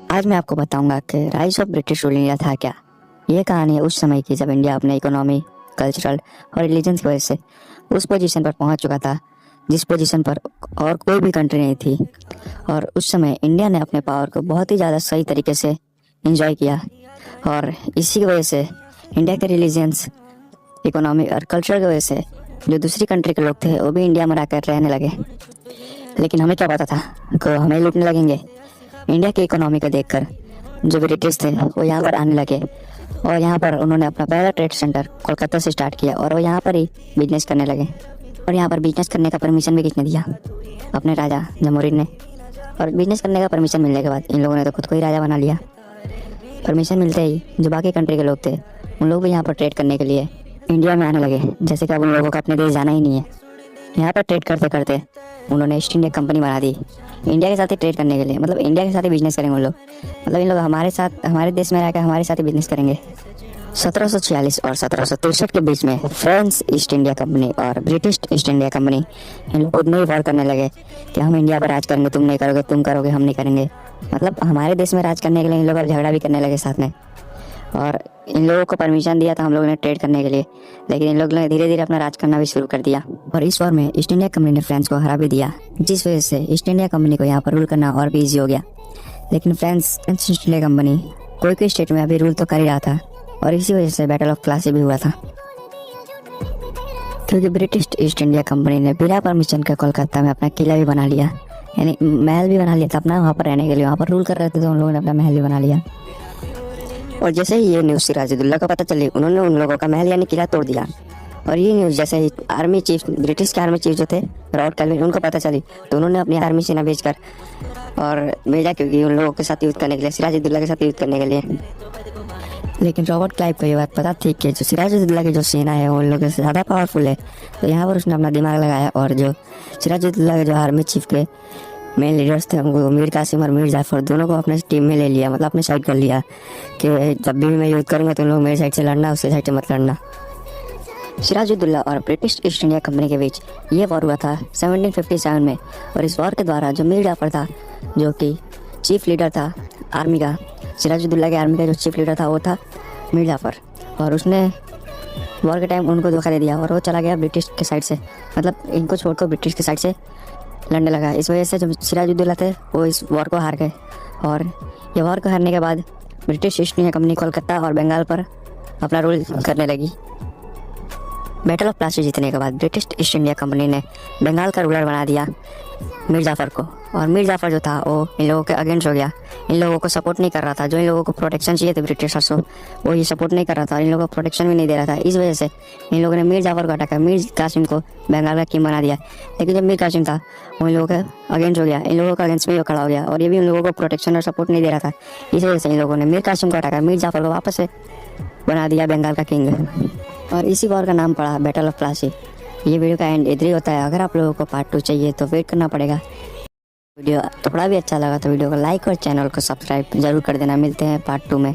आज मैं आपको बताऊंगा कि rise of British rule India था क्या। ये कहानी है उस समय की जब इंडिया अपने इकोनॉमी, कल्चरल और रिलीजन की वजह से उस पोजीशन पर पहुंच चुका था जिस पोजीशन पर और कोई भी कंट्री नहीं थी। और उस समय इंडिया ने अपने पावर को बहुत ही ज़्यादा सही तरीके से इंजॉय किया और इसी की वजह से इंडिया के रिलीजन्स, इकोनॉमी और कल्चर की वजह से जो दूसरी कंट्री के लोग थे वो भी इंडिया में आकर रहने लगे। लेकिन हमें क्या पता था कि हमें लूटने लगेंगे। इंडिया की इकोनॉमी को देखकर जो ब्रिटिश थे वो यहाँ पर आने लगे और यहाँ पर उन्होंने अपना पहला ट्रेड सेंटर कोलकाता से स्टार्ट किया और वो यहाँ पर ही बिजनेस करने लगे। और यहाँ पर बिजनेस करने का परमिशन भी किसने दिया? अपने राजा जमोरिन ने। और बिजनेस करने का परमिशन मिलने के बाद इन लोगों ने तो खुद को ही राजा बना लिया। परमिशन मिलते ही जो बाकी कंट्री के लोग थे उन लोग भी यहाँ पर ट्रेड करने के लिए इंडिया में आने लगे, जैसे कि अब उन लोगों को अपने देश जाना ही नहीं है। यहाँ पर ट्रेड करते करते उन्होंने ईस्ट इंडिया कंपनी बना दी इंडिया के साथ ही ट्रेड करने के लिए। मतलब इंडिया के साथ ही बिजनेस करेंगे उन लोग। मतलब इन लोग हमारे साथ, हमारे देश में रहकर हमारे साथ ही बिजनेस करेंगे। 1746 और 1763 के बीच में फ्रांस ईस्ट इंडिया कंपनी और ब्रिटिश ईस्ट इंडिया कंपनी इन लोग खुद में ही वॉर करने लगे कि हम इंडिया पर राज करेंगे, तुम नहीं करोगे, तुम करोगे, हम नहीं करेंगे। मतलब हमारे देश में राज करने के लिए इन लोग अब झगड़ा भी करने लगे साथ में। और इन लोगों को परमिशन दिया था हम लोगों ने ट्रेड करने के लिए, लेकिन इन लोगों ने धीरे धीरे अपना राज करना भी शुरू कर दिया। और इस वॉर में ईस्ट इंडिया कंपनी ने फ्रांस को हरा भी दिया, जिस वजह से ईस्ट इंडिया कंपनी को यहाँ पर रूल करना और भी ईजी हो गया। लेकिन फ्रांस ईस्ट इंडिया कंपनी कोई कोई स्टेट में अभी रूल तो कर ही रहा था और इसी वजह से बैटल ऑफ प्लासी भी हुआ था, क्योंकि ब्रिटिश ईस्ट इंडिया कंपनी ने बिना परमिशन के कोलकाता में अपना किला भी बना लिया, यानी महल भी बना लिया था अपना वहाँ पर रहने के लिए। वहाँ पर रूल कर रहे थे तो उन लोगों ने अपना महल भी बना लिया। और जैसे ही ये न्यूज़ सिराजुद्दौला को पता चली, उन्होंने उन लोगों का महल यानी किला तोड़ दिया। और ये न्यूज़ जैसे ही आर्मी चीफ, ब्रिटिश के आर्मी चीफ जो थे रॉबर्ट कैल्विन, उनको पता चली तो उन्होंने अपनी आर्मी सेना भेजकर और भेजा, क्योंकि उन लोगों के साथ युद्ध करने के लिए, सिराजुद्दौला के साथ युद्ध करने के लिए। लेकिन रॉबर्ट क्लाइव को ये बात पता थी कि जो सिराजुद्दौला की जो सेना है वो उन लोगों से ज़्यादा पावरफुल है। तो यहाँ पर उसने अपना दिमाग लगाया और जो सिराजुद्दौला के जो आर्मी चीफ के मेन लीडर्स थे उनको मीर कासिम और मीर जाफर दोनों को अपने टीम में ले लिया, मतलब अपने साइड कर लिया कि जब भी मैं युद्ध करूँगा तो उन लोग मेरे साइड से लड़ना, उसके साइड से मत लड़ना। सिराजुद्दौला और ब्रिटिश ईस्ट इंडिया कंपनी के बीच ये वॉर हुआ था 1757 में। और इस वॉर के द्वारा जो मीर जाफर था, जो कि चीफ लीडर था आर्मी का, सिराजुद्दौला के आर्मी का जो चीफ लीडर था वो था मीर जाफर, और उसने वॉर के टाइम उनको धोखा दे दिया और वो चला गया ब्रिटिश के साइड से, मतलब इनको छोड़कर ब्रिटिश के साइड से लड़ने लगा। इस वजह से जो सिराजुद्दौला थे वो इस वॉर को हार गए। और ये वॉर को हारने के बाद British east India company Kolkata और बंगाल पर अपना रूल करने लगी। बैटल ऑफ प्लासी जीतने के बाद ब्रिटिश ईस्ट इंडिया कंपनी ने बंगाल का रूलर बना दिया मीर जाफर को। और मीर जाफर जो था वो इन लोगों के अगेंस्ट हो गया, इन लोगों को सपोर्ट नहीं कर रहा था। जो इन लोगों को प्रोटेक्शन चाहिए थे ब्रिटिशर्स को, वो ये सपोर्ट नहीं कर रहा था, इन लोगों को प्रोटेक्शन भी नहीं दे रहा था। इस वजह से इन लोगों ने मीर जाफर को हटाकर मीर कासिम को बंगाल का किंग बना दिया। लेकिन जब मीर कासिम था वो इन लोगों के अगेंस्ट हो गया, इन लोगों का अगेंस्ट में वो खड़ा हो गया और ये भी उन लोगों को प्रोटेक्शन और सपोर्ट नहीं दे रहा था। इस वजह से इन लोगों ने मीर कासिम को हटाकर मीर जाफर को वापस से बना दिया बंगाल का किंग। और इसी वॉर का नाम पड़ा बैटल ऑफ प्लासी। ये वीडियो का एंड इधर ही होता है। अगर आप लोगों को पार्ट 2 चाहिए तो वेट करना पड़ेगा। वीडियो थोड़ा भी अच्छा लगा तो वीडियो को लाइक और चैनल को सब्सक्राइब जरूर कर देना। मिलते हैं पार्ट 2 में।